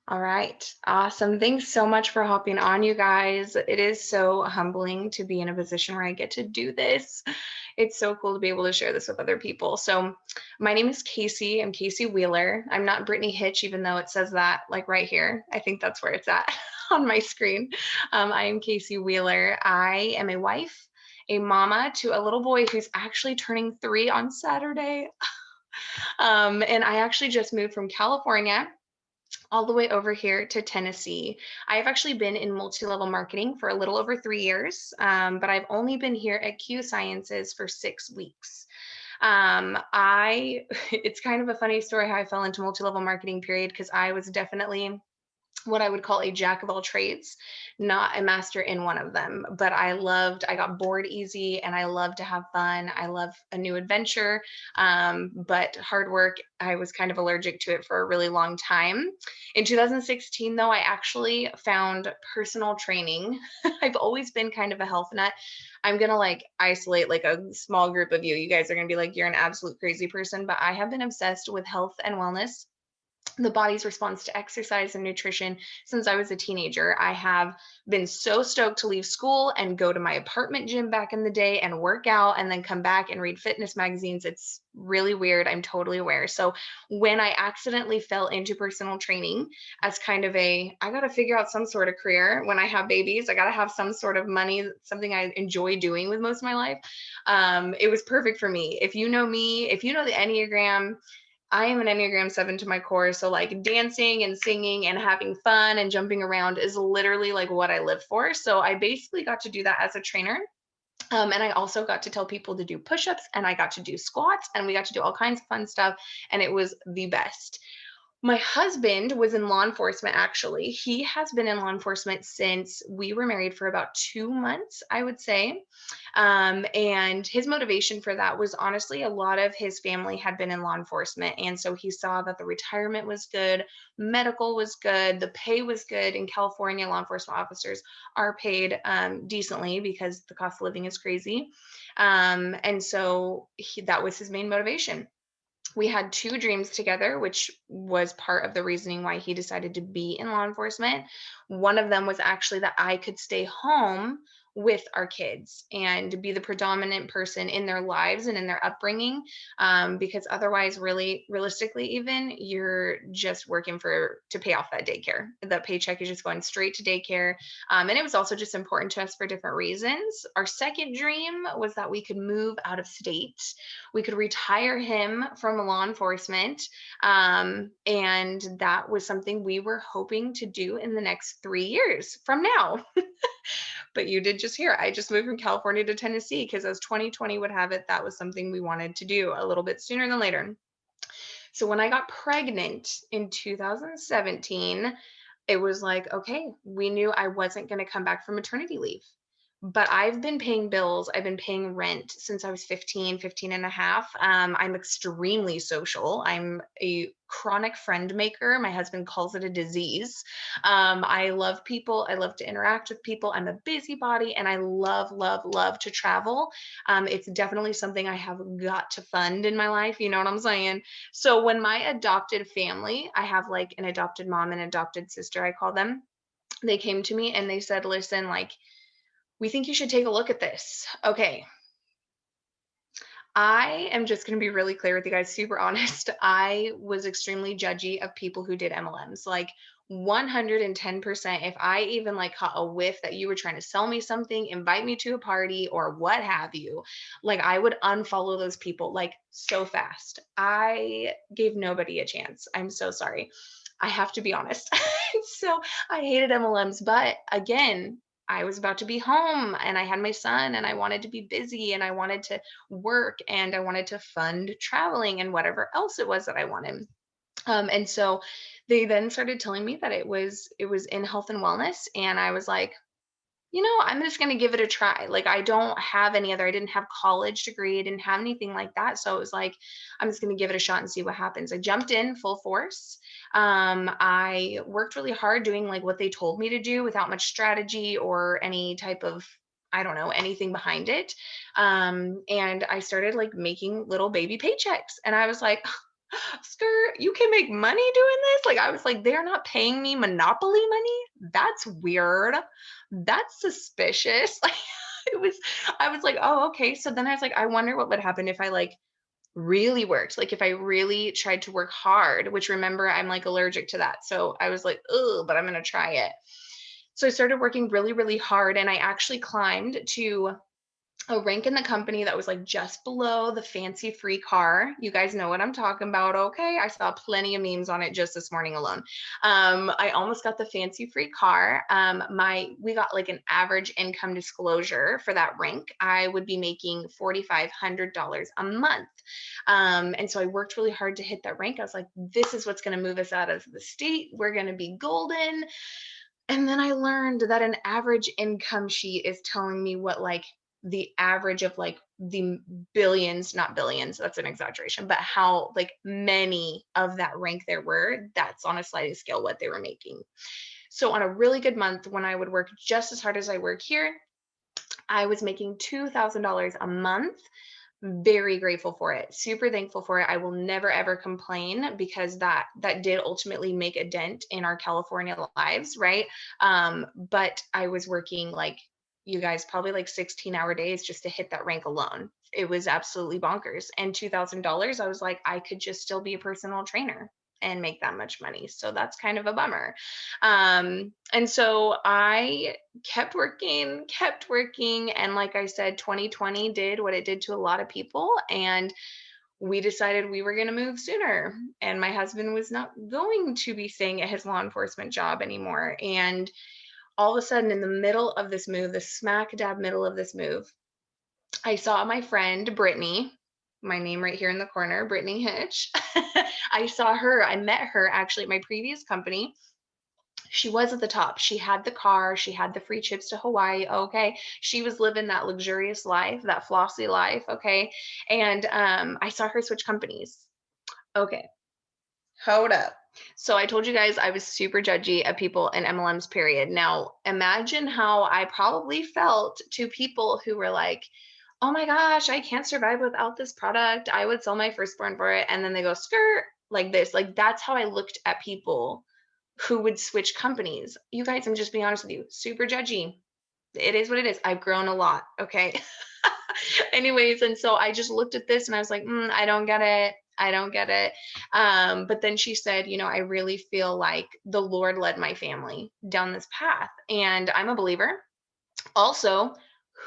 All right. Awesome. Thanks so much for hopping on, you guys. It is so humbling to be in a position where I get to do this. It's so cool to be able to share this with other people. So, my name is Caycee. I'm Caycee Wheeler. I'm not Brittany Hitch, even though it says that like right here. I think that's where it's at on my screen. I am Caycee Wheeler. I am a wife, a mama to a little boy who's actually turning 3 on Saturday. And I actually just moved from California all the way over here to Tennessee. I've actually been in multi-level marketing for a little over 3 years, but I've only been here at Q Sciences for 6 weeks. It's kind of a funny story how I fell into multi-level marketing period because I was definitely what I would call a jack of all trades, not a master in one of them. But I got bored easy and I love to have fun. I love a new adventure. But hard work, I was kind of allergic to it for a really long time. In 2016, though, I actually found personal training. I've always been kind of a health nut. I'm going to like isolate like a small group of you. You guys are going to be like, you're an absolute crazy person. But I have been obsessed with health and wellness, the body's response to exercise and nutrition since I was a teenager. I have been so stoked to leave school and go to my apartment gym back in the day and work out and then come back and read fitness magazines. It's really weird. I'm totally aware. So when I accidentally fell into personal training as kind of I got to figure out some sort of career when I have babies, I got to have some sort of money, something I enjoy doing with most of my life. It was perfect for me. If you know me, if you know the Enneagram, I am an Enneagram 7 to my core. So, like, dancing and singing and having fun and jumping around is literally like what I live for. So, I basically got to do that as a trainer. And I also got to tell people to do push ups and I got to do squats and we got to do all kinds of fun stuff. And it was the best. My husband was in law enforcement, actually. He has been in law enforcement since we were married for about 2 months, I would say. And his motivation for that was honestly a lot of his family had been in law enforcement. And so he saw that the retirement was good, medical was good, the pay was good. In California, law enforcement officers are paid decently because the cost of living is crazy. And so that was his main motivation. We had two dreams together, which was part of the reasoning why he decided to be in law enforcement. One of them was actually that I could stay home with our kids and be the predominant person in their lives and in their upbringing. Because otherwise, really, realistically, even you're just working to pay off that daycare. The paycheck is just going straight to daycare. And it was also just important to us for different reasons. Our second dream was that we could move out of state. We could retire him from law enforcement. And that was something we were hoping to do in the next 3 years from now. But you did just hear, I just moved from California to Tennessee because as 2020 would have it, that was something we wanted to do a little bit sooner than later. So when I got pregnant in 2017, it was like, okay, we knew I wasn't going to come back from maternity leave. But I've been paying bills. I've been paying rent since I was 15, 15 and a half. I'm extremely social. I'm a chronic friend maker. My husband calls it a disease. I love people. I love to interact with people. I'm a busybody and I love, love, love to travel. It's definitely something I have got to fund in my life. You know what I'm saying? So when my adopted family, I have like an adopted mom and adopted sister, I call them, they came to me and they said, listen, like, we think you should take a look at this. Okay. I am just going to be really clear with you guys, super honest. I was extremely judgy of people who did MLMs. Like 110%, if I even like caught a whiff that you were trying to sell me something, invite me to a party or what have you, like I would unfollow those people like so fast. I gave nobody a chance. I'm so sorry. I have to be honest. So I hated MLMs, but again, I was about to be home and I had my son and I wanted to be busy and I wanted to work and I wanted to fund traveling and whatever else it was that I wanted. And so they then started telling me that it was in health and wellness, and I was like, I'm just going to give it a try. Like, I didn't have college degree. I didn't have anything like that. So it was like, I'm just going to give it a shot and see what happens. I jumped in full force. I worked really hard doing like what they told me to do without much strategy or any type of, I don't know, anything behind it. And I started like making little baby paychecks. And I was like, skirt, you can make money doing this? Like, I was like, they're not paying me monopoly money? That's weird. That's suspicious. Like, it was, I was like, oh, okay. So then I was like, I wonder what would happen if I like really worked. Like if I really tried to work hard, which remember, I'm like allergic to that. So I was like, oh, but I'm going to try it. So I started working really, really hard and I actually climbed to a rank in the company that was like just below the fancy free car. You guys know what I'm talking about. Okay. I saw plenty of memes on it just this morning alone. I almost got the fancy free car. We got like an average income disclosure for that rank. I would be making $4,500 a month. And so I worked really hard to hit that rank. I was like, this is what's going to move us out of the state. We're going to be golden. And then I learned that an average income sheet is telling me what like the average of like the billions, not billions, that's an exaggeration, but how like many of that rank there were, that's on a sliding scale what they were making. So on a really good month when I would work just as hard as I work here, I was making $2,000 a month. Very grateful for it, super thankful for it. I will never ever complain because that did ultimately make a dent in our California lives, right? But I was working like, you guys, probably like 16-hour days just to hit that rank alone. It was absolutely bonkers. And $2,000, I was like, I could just still be a personal trainer and make that much money. So that's kind of a bummer. And so I kept working. And like I said, 2020 did what it did to a lot of people. And we decided we were going to move sooner. And my husband was not going to be staying at his law enforcement job anymore. And all of a sudden, in the middle of this move, the smack dab middle of this move, I saw my friend Brittany, my name right here in the corner, Brittany Hitch. I saw her, I met her actually at my previous company. She was at the top. She had the car, she had the free trips to Hawaii. Okay. She was living that luxurious life, that flossy life. Okay. And I saw her switch companies. Okay. Hold up. So I told you guys I was super judgy of people in MLMs, period. Now, imagine how I probably felt to people who were like, oh my gosh, I can't survive without this product. I would sell my firstborn for it. And then they go skirt like this. Like that's how I looked at people who would switch companies. You guys, I'm just being honest with you, super judgy. It is what it is. I've grown a lot. Okay. Anyways, and so I just looked at this and I was like, I don't get it. I don't get it. But then she said, I really feel like the Lord led my family down this path. And I'm a believer. Also,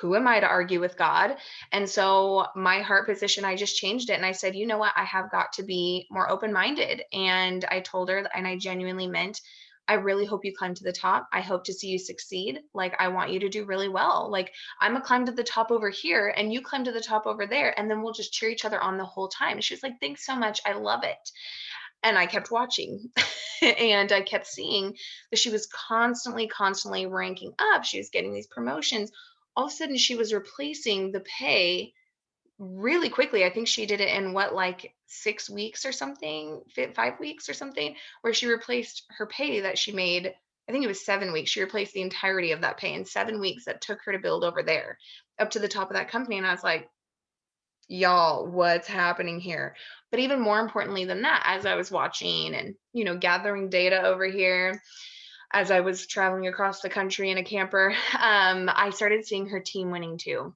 who am I to argue with God? And so my heart position, I just changed it. And I said, you know what? I have got to be more open minded. And I told her, and I genuinely meant, I really hope you climb to the top. I hope to see you succeed. Like, I want you to do really well. Like, I'm going to climb to the top over here and you climb to the top over there. And then we'll just cheer each other on the whole time. And she was like, thanks so much. I love it. And I kept watching and I kept seeing that she was constantly ranking up. She was getting these promotions. All of a sudden, she was replacing the pay really quickly. I think she did it in what, like 6 weeks or something, 5 weeks or something, where she replaced her pay that she made. I think it was 7 weeks. She replaced the entirety of that pay in 7 weeks that took her to build over there up to the top of that company. And I was like, y'all, what's happening here? But even more importantly than that, as I was watching and, gathering data over here, as I was traveling across the country in a camper, I started seeing her team winning too.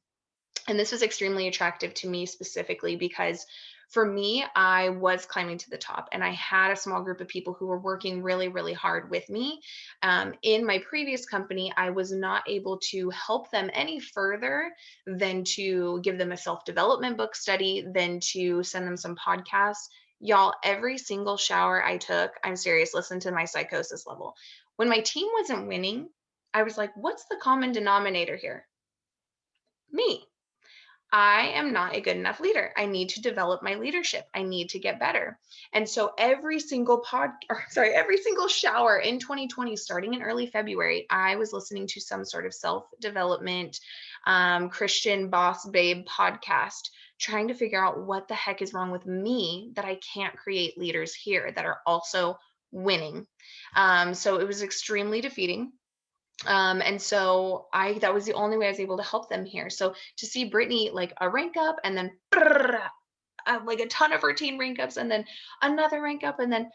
And this was extremely attractive to me specifically because for me, I was climbing to the top and I had a small group of people who were working really, really hard with me. In my previous company, I was not able to help them any further than to give them a self development book study, than to send them some podcasts. Y'all, every single shower I took, I'm serious, listen to my psychosis level. When my team wasn't winning, I was like, what's the common denominator here? Me. I am not a good enough leader. I need to develop my leadership. I need to get better. And so every single shower in 2020, starting in early February, I was listening to some sort of self-development, Christian boss babe podcast, trying to figure out what the heck is wrong with me that I can't create leaders here that are also winning. So it was extremely defeating. And so that was the only way I was able to help them here. So to see Brittany like a rank up and then like a ton of her team rank ups, and then another rank up, and then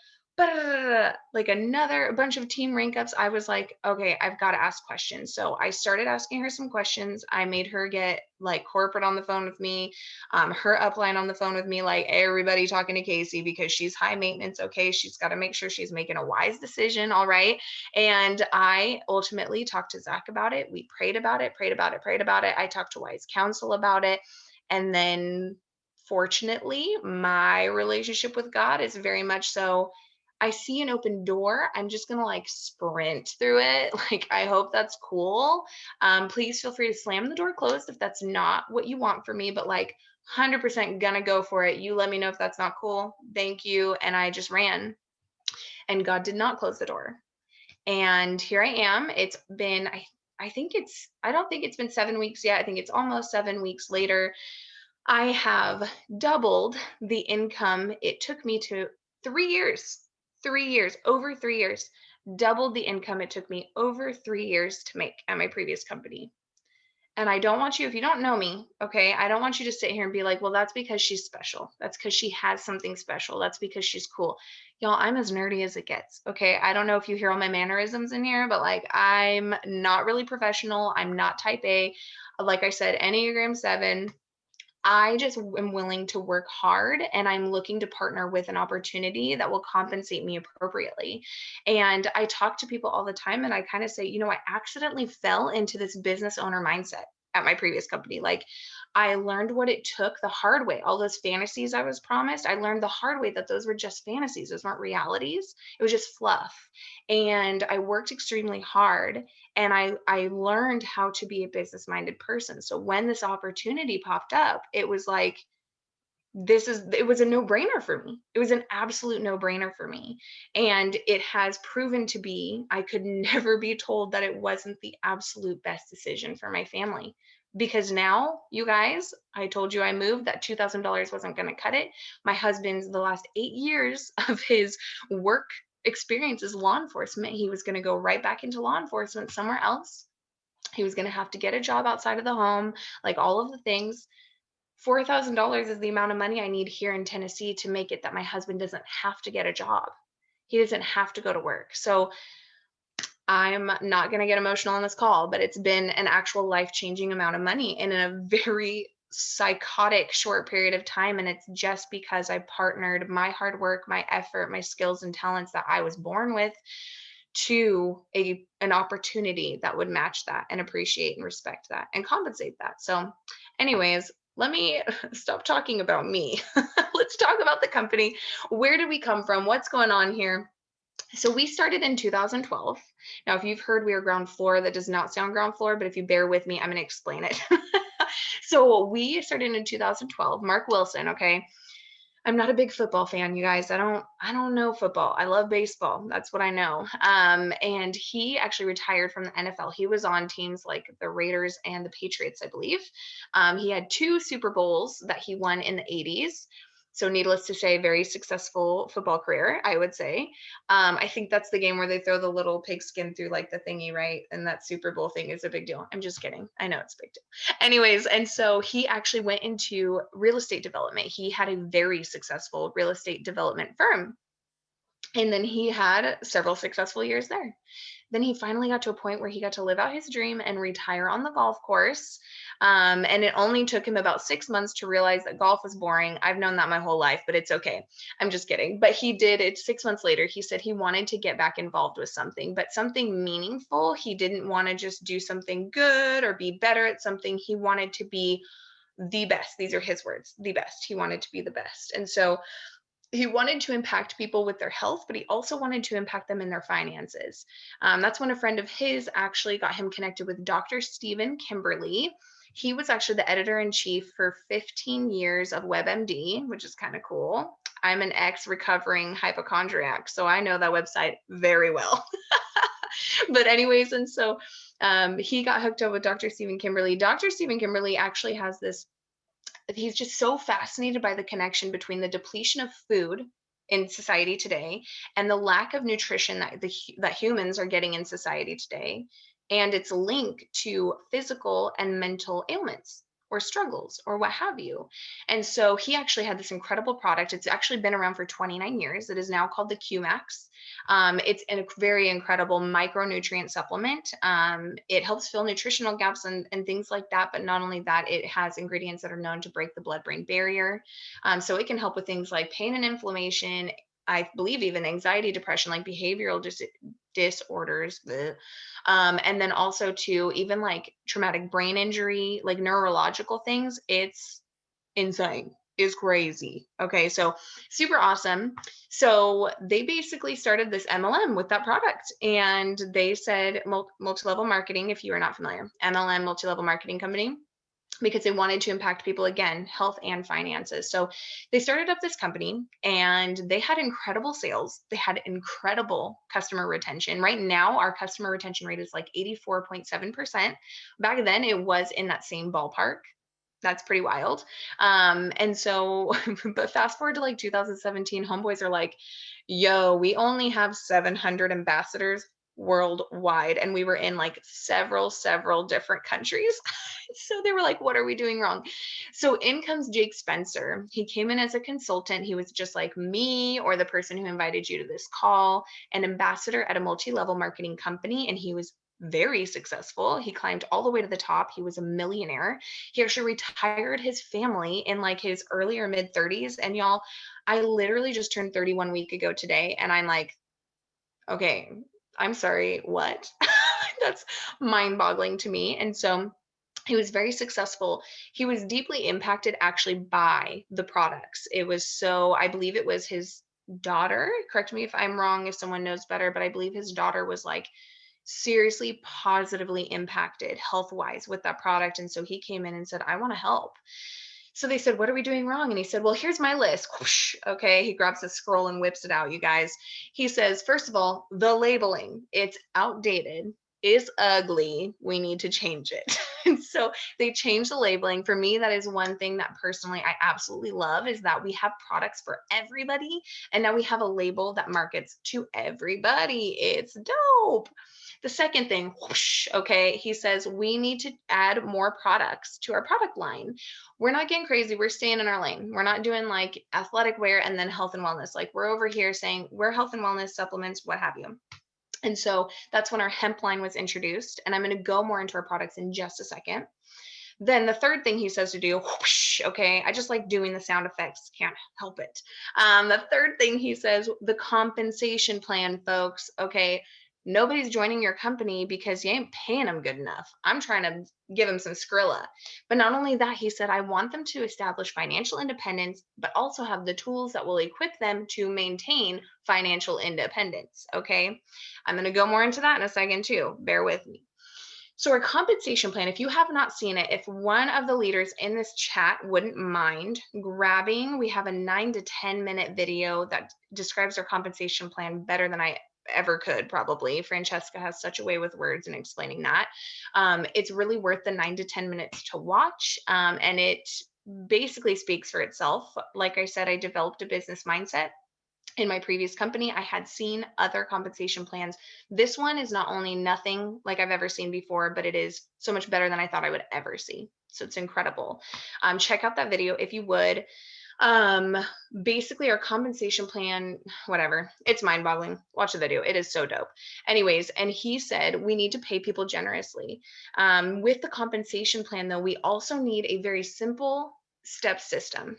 like another bunch of team rank ups. I was like, okay, I've got to ask questions. So I started asking her some questions. I made her get like corporate on the phone with me, her upline on the phone with me, like everybody talking to Caycee because she's high maintenance. Okay, she's got to make sure she's making a wise decision. All right. And I ultimately talked to Zach about it. We prayed about it, prayed about it, prayed about it. I talked to wise counsel about it. And then fortunately, my relationship with God is very much so, I see an open door, I'm just gonna like sprint through it. Like, I hope that's cool. Please feel free to slam the door closed if that's not what you want for me, but like 100% gonna go for it. You let me know if that's not cool. Thank you. And I just ran, and God did not close the door. And here I am. It's been, I think I don't think it's been 7 weeks yet. I think it's almost 7 weeks later. I have doubled the income it took me to 3 years, 3 years, over 3 years, doubled the income it took me over 3 years to make at my previous company. And I don't want you, if you don't know me, okay, I don't want you to sit here and be like, well, that's because she's special. That's because she has something special. That's because she's cool. Y'all, I'm as nerdy as it gets. Okay. I don't know if you hear all my mannerisms in here, but like, I'm not really professional. I'm not type A. Like I said, Enneagram 7. I just am willing to work hard, and I'm looking to partner with an opportunity that will compensate me appropriately. And I talk to people all the time and I kind of say, I accidentally fell into this business owner mindset at my previous company. Like, I learned what it took the hard way. All those fantasies I was promised, I learned the hard way that those were just fantasies. Those weren't realities. It was just fluff. And I worked extremely hard, and I learned how to be a business minded person. So when this opportunity popped up, it was like, it was a no brainer for me. It was an absolute no brainer for me. And it has proven to be, I could never be told that it wasn't the absolute best decision for my family. Because now, you guys, I told you I moved, that $2,000 wasn't going to cut it. My husband's, the last 8 years of his work experience is law enforcement. He was going to go right back into law enforcement somewhere else. He was going to have to get a job outside of the home, like all of the things. $4,000 is the amount of money I need here in Tennessee to make it that my husband doesn't have to get a job. He doesn't have to go to work. So I'm not going to get emotional on this call, but it's been an actual life-changing amount of money in a very psychotic short period of time. And it's just because I partnered my hard work, my effort, my skills and talents that I was born with to an opportunity that would match that and appreciate and respect that and compensate that. So anyways, let me stop talking about me. Let's talk about the company. Where did we come from? What's going on here? So we started in 2012. Now, if you've heard we are ground floor, that does not sound ground floor, but if you bear with me, I'm going to explain it. So we started in 2012. Mark Wilson, okay? I'm not a big football fan, you guys. I don't know football. I love baseball. That's what I know. And he actually retired from the NFL. He was on teams like the Raiders and the Patriots, I believe. He had 2 Super Bowls that he won in the 80s. So needless to say, very successful football career, I would say. I think that's the game where they throw the little pigskin through like the thingy, right? And that Super Bowl thing is a big deal. I'm just kidding. I know it's a big deal. Anyways, and so he actually went into real estate development. He had a very successful real estate development firm. And then he had several successful years there. Then he finally got to a point where he got to live out his dream and retire on the golf course. And it only took him about 6 months to realize that golf was boring. I've known that my whole life, but it's okay. I'm just kidding. But he did it 6 months later. He said he wanted to get back involved with something, but something meaningful. He didn't want to just do something good or be better at something. He wanted to be the best. These are his words, the best. He wanted to be the best. And so he wanted to impact people with their health, but he also wanted to impact them in their finances. That's when a friend of his actually got him connected with Dr. Stephen Kimberly. He was actually the editor-in-chief for 15 years of WebMD, which is kind of cool. I'm an ex-recovering hypochondriac, so I know that website very well. But anyways, and so he got hooked up with Dr. Stephen Kimberly. Dr. Stephen Kimberly actually has this, he's just so fascinated by the connection between the depletion of food in society today and the lack of nutrition that humans are getting in society today, and its link to physical and mental ailments or struggles or what have you. And so he actually had this incredible product. It's actually been around for 29 years. It is now called the QMax. It's a very incredible micronutrient supplement. It helps fill nutritional gaps and things like that. But not only that, it has ingredients that are known to break the blood-brain barrier. So it can help with things like pain and inflammation. I believe even anxiety, depression, like behavioral disorders. And then also to even like traumatic brain injury, like neurological things. It's insane, is crazy. Okay, so super awesome. So they basically started this MLM with that product, and they said multi-level marketing. If you are not familiar, MLM, multi-level marketing company, because they wanted to impact people, again, health and finances. So they started up this company and they had incredible sales. They had incredible customer retention. Right now, our customer retention rate is like 84.7%. Back then, it was in that same ballpark. That's pretty wild. And so, but fast forward to like 2017, homeboys are like, yo, we only have 700 ambassadors worldwide. And we were in like several different countries. So they were like, what are we doing wrong? So in comes Jake Spencer. He came in as a consultant. He was just like me or the person who invited you to this call, an ambassador at a multi-level marketing company. And he was very successful. He climbed all the way to the top. He was a millionaire. He actually retired his family in like his early or mid 30s. And y'all, I literally just turned 31 week ago today. And I'm like, okay, I'm sorry, what? That's mind boggling to me. And so he was very successful. He was deeply impacted actually by the products. It was so, I believe it was his daughter. Correct me if I'm wrong, if someone knows better, but I believe his daughter was like seriously positively impacted health wise with that product. And so he came in and said, I want to help. So they said, what are we doing wrong? And he said, well, here's my list. Whoosh, okay. He grabs a scroll and whips it out, you guys. He says, first of all, the labeling, it's outdated, is ugly. We need to change it. And so they changed the labeling. For me, that is one thing that personally I absolutely love, is that we have products for everybody. And now we have a label that markets to everybody. It's dope. The second thing, whoosh, okay, he says we need to add more products to our product line. We're not getting crazy. We're staying in our lane. We're not doing like athletic wear and then health and wellness. Like we're over here saying we're health and wellness supplements, what have you. And so that's when our hemp line was introduced. And I'm going to go more into our products in just a second. Then the third thing he says to do, whoosh, okay, I just like doing the sound effects, can't help it. The third thing he says, the compensation plan, folks. Okay, nobody's joining your company because you ain't paying them good enough. I'm trying to give them some Skrilla. But not only that, he said, I want them to establish financial independence, but also have the tools that will equip them to maintain financial independence. Okay, I'm going to go more into that in a second too. Bear with me. So our compensation plan, if you have not seen it, if one of the leaders in this chat wouldn't mind grabbing, we have a 9 to 10-minute video that describes our compensation plan better than I ever could, probably. Francesca has such a way with words and explaining that. It's really worth the 9 to 10 minutes to watch. And it basically speaks for itself. Like I said, I developed a business mindset. In my previous company, I had seen other compensation plans. This one is not only nothing like I've ever seen before, but it is so much better than I thought I would ever see. So it's incredible. Check out that video if you would. Basically our compensation plan, whatever, it's mind boggling. Watch the video. It is so dope. Anyways, and he said we need to pay people generously. With the compensation plan though, we also need a very simple step system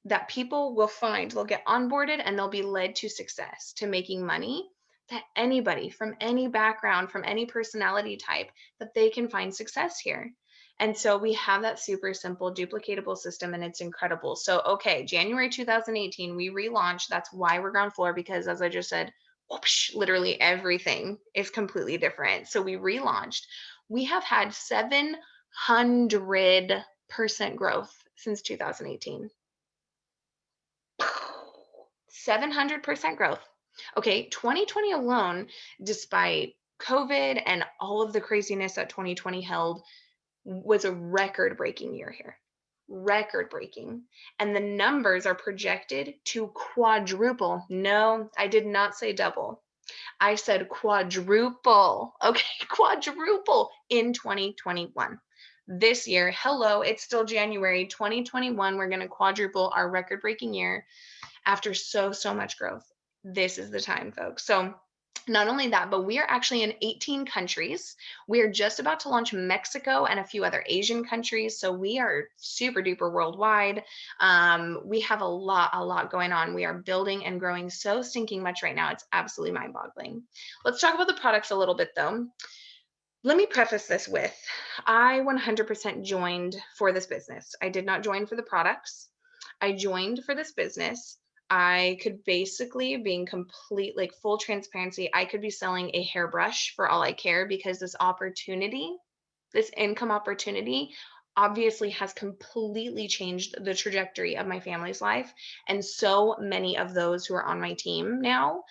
that people will find. They'll get onboarded and they'll be led to success, to making money, that anybody from any background, from any personality type, that they can find success here. And so we have that super simple duplicatable system, and it's incredible. So, okay, January 2018, we relaunched. That's why we're ground floor, because as I just said, whoosh, literally everything is completely different. So we relaunched. We have had 700% growth since 2018. 700% growth. Okay, 2020 alone, despite COVID and all of the craziness that 2020 held, was a record breaking year here. Record breaking. And the numbers are projected to quadruple. No, I did not say double. I said quadruple. Okay, quadruple in 2021. this year. Hello, it's still January 2021. We're going to quadruple our record breaking year after so much growth. This is the time, folks. So not only that, but we are actually in 18 countries. We are just about to launch Mexico and a few other Asian countries. So we are super duper worldwide. We have a lot going on. We are building and growing so stinking much right now. It's absolutely mind boggling. Let's talk about the products a little bit though. Let me preface this with, I 100% joined for this business. I did not join for the products. I joined for this business. I could basically, being complete, like full transparency, I could be selling a hairbrush for all I care, because this opportunity, this income opportunity, obviously has completely changed the trajectory of my family's life and so many of those who are on my team now.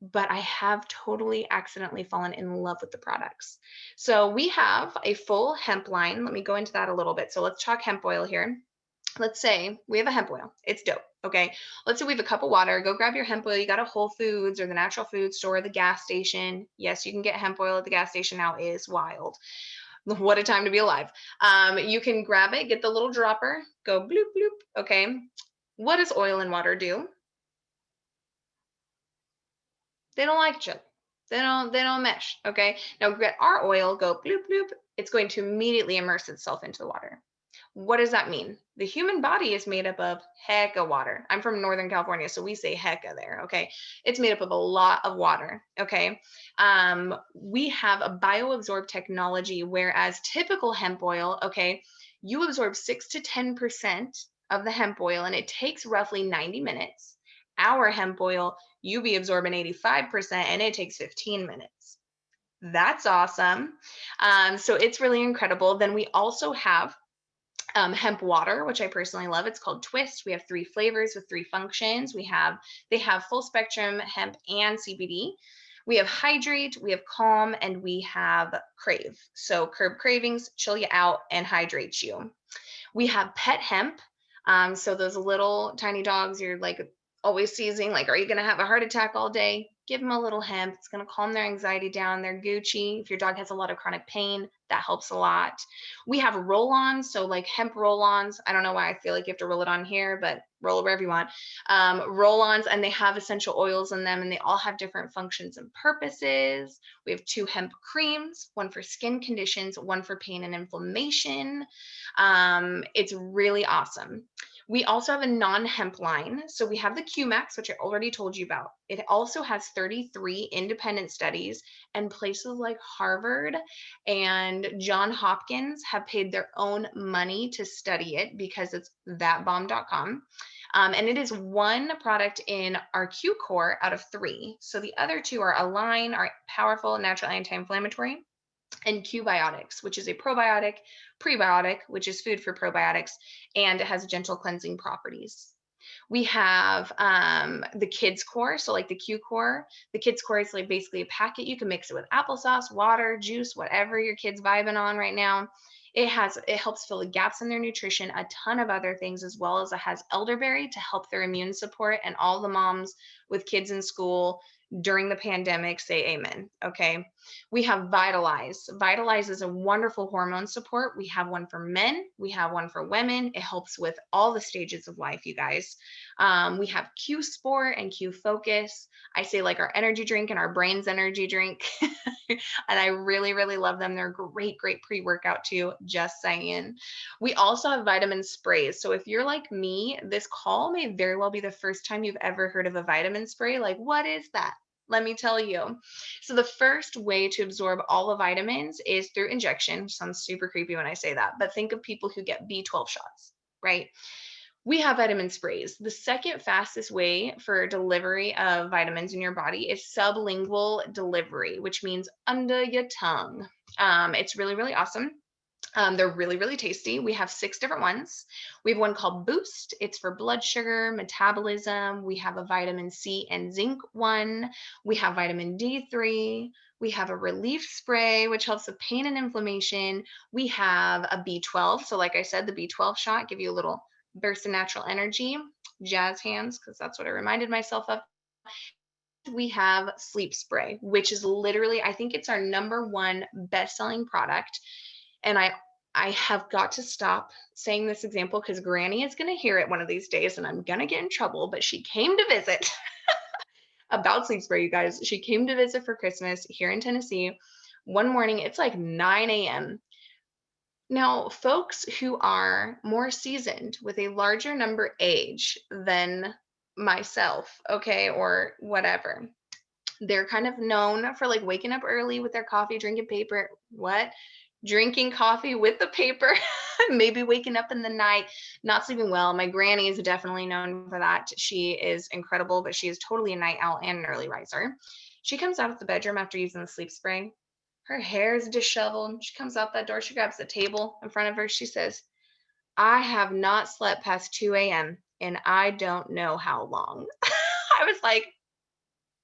But I have totally accidentally fallen in love with the products. So we have a full hemp line. Let me go into that a little bit. So let's talk hemp oil here. Let's say we have a hemp oil. It's dope. Okay. Let's say we have a cup of water. Go grab your hemp oil. You got a Whole Foods or the natural food store, or the gas station. Yes, you can get hemp oil at the gas station now. It is wild. What a time to be alive. You can grab it, get the little dropper, go bloop, bloop. Okay. What does oil and water do? They don't like each other. They don't mesh. Okay. Now get our oil, go bloop, bloop. It's going to immediately immerse itself into the water. What does that mean? The human body is made up of hecka water. I'm from Northern California, so we say hecka there. Okay. It's made up of a lot of water. Okay. We have a bioabsorb technology, whereas typical hemp oil, okay, you absorb 6 to 10% of the hemp oil, and it takes roughly 90 minutes. Our hemp oil, you be absorbing 85%, and it takes 15 minutes. That's awesome. So it's really incredible. Then we also have hemp water, which I personally love. It's called Twist. We have 3 flavors with 3 functions. They have full spectrum hemp and CBD. We have Hydrate, we have Calm, and we have Crave. So curb cravings, chill you out, and hydrate you. We have Pet Hemp. So those little tiny dogs you're like always seizing, like, are you going to have a heart attack all day? Give them a little hemp. It's going to calm their anxiety down. They're Gucci. If your dog has a lot of chronic pain, that helps a lot. We have roll-ons, so like hemp roll-ons. I don't know why I feel like you have to roll it on here, but roll it wherever you want. Roll-ons, and they have essential oils in them, and they all have different functions and purposes. We have 2 hemp creams, one for skin conditions, one for pain and inflammation. It's really awesome. We also have a non-hemp line. So we have the QMax, which I already told you about. It also has 33 independent studies, and places like Harvard and John Hopkins have paid their own money to study it because it's thatbomb.com. And it is one product in our Q core out of 3. So the other 2 are Align, our powerful natural anti-inflammatory, and Q-Biotics, which is a probiotic, prebiotic, which is food for probiotics, and it has gentle cleansing properties. We have the kids core, so like the Q core. The kids core is like basically a packet. You can mix it with applesauce, water, juice, whatever your kid's vibing on right now. It helps fill the gaps in their nutrition, a ton of other things, as well as it has elderberry to help their immune support. And all the moms with kids in school during the pandemic say amen. Okay. We have Vitalize. Vitalize is a wonderful hormone support. We have one for men. We have one for women. It helps with all the stages of life, you guys. We have Q Sport and Q Focus. I say like our energy drink and our brain's energy drink. And I really love them. They're great pre-workout too, just saying. We also have vitamin sprays. So if you're like me, this call may very well be the first time you've ever heard of a vitamin spray. Like, what is that? Let me tell you. So the first way to absorb all the vitamins is through injection. Sounds super creepy when I say that, but think of people who get B12 shots, right? We have vitamin sprays. The second fastest way for delivery of vitamins in your body is sublingual delivery, which means under your tongue. It's really awesome. They're really tasty. We have 6 different ones. We have one called Boost. It's for blood sugar, metabolism. We have a vitamin C and zinc one. We have vitamin D3. We have a relief spray, which helps with pain and inflammation. We have a B12. So like I said, the B12 shot give you a little burst of natural energy. Jazz hands, because that's what I reminded myself of. We have sleep spray, which is literally, I think it's our #1 best-selling product. And I have got to stop saying this example because Granny is going to hear it one of these days and I'm going to get in trouble. But she came to visit about sleep spray, you guys. She came to visit for Christmas here in Tennessee. One morning, it's like 9 a.m. Now, folks who are more seasoned with a larger number age than myself, okay, or whatever, they're kind of known for like waking up early with their coffee, drinking paper. What? Drinking coffee with the paper, maybe waking up in the night, not sleeping well. My granny is definitely known for that. She is incredible, but she is totally a night owl and an early riser. She comes out of the bedroom after using the sleep spray. Her hair is disheveled. She comes out that door. She grabs the table in front of her. She says, I have not slept past 2 a.m. and I don't know how long. I was like,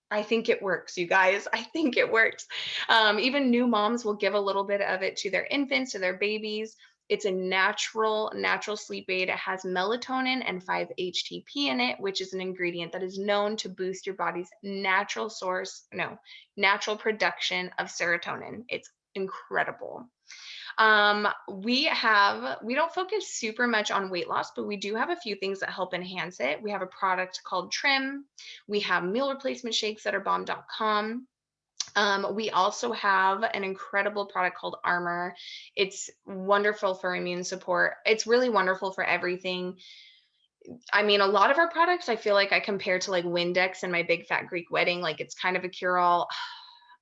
I think it works, you guys. I think it works. Even new moms will give a little bit of it to their infants, to their babies. It's a natural sleep aid. It has melatonin and 5-HTP in it, which is an ingredient that is known to boost your body's natural production of serotonin. It's incredible. We don't focus super much on weight loss, but we do have a few things that help enhance it. We have a product called Trim. We have meal replacement shakes that are bomb.com. We also have an incredible product called Armor. It's wonderful for immune support. It's really wonderful for everything. I mean, a lot of our products, I feel like I compare to like Windex and my big fat Greek wedding. Like it's kind of a cure all.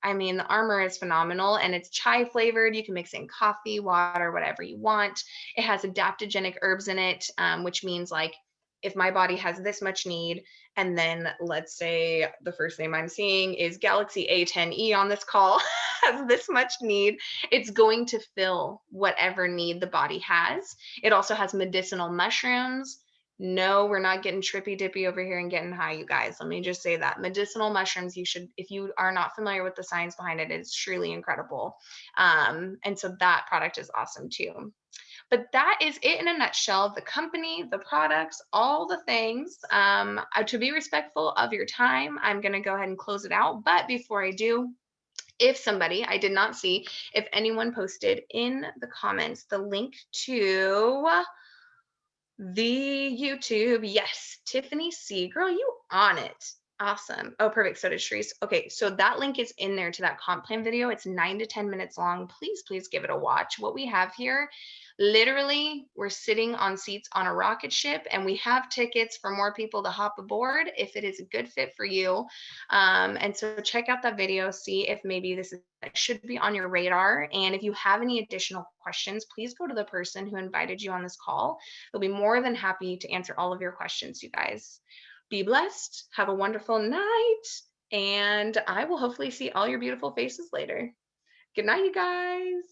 I mean, the Armor is phenomenal and it's chai flavored. You can mix in coffee, water, whatever you want. It has adaptogenic herbs in it, which means like if my body has this much need, and then let's say the first name I'm seeing is Galaxy A10E on this call has this much need, it's going to fill whatever need the body has. It also has medicinal mushrooms. No, we're not getting trippy dippy over here and getting high, you guys. Let me just say that medicinal mushrooms, you should, if you are not familiar with the science behind it, it's truly incredible. And so that product is awesome too. But that is it in a nutshell. The company, the products, all the things. To be respectful of your time, I'm going to go ahead and close it out. But before I do, if somebody, I did not see if anyone posted in the comments the link to the YouTube. Yes, Tiffany C. Girl, you on it. Awesome. Oh, perfect. So did Sharice. Okay, so that link is in there to that comp plan video. It's 9 to 10 minutes long. Please give it a watch. What we have here, literally, we're sitting on seats on a rocket ship and we have tickets for more people to hop aboard if it is a good fit for you. And so check out that video, see if maybe this should be on your radar. And if you have any additional questions, please go to the person who invited you on this call. They'll be more than happy to answer all of your questions, you guys. Be blessed. Have a wonderful night. And I will hopefully see all your beautiful faces later. Good night, you guys.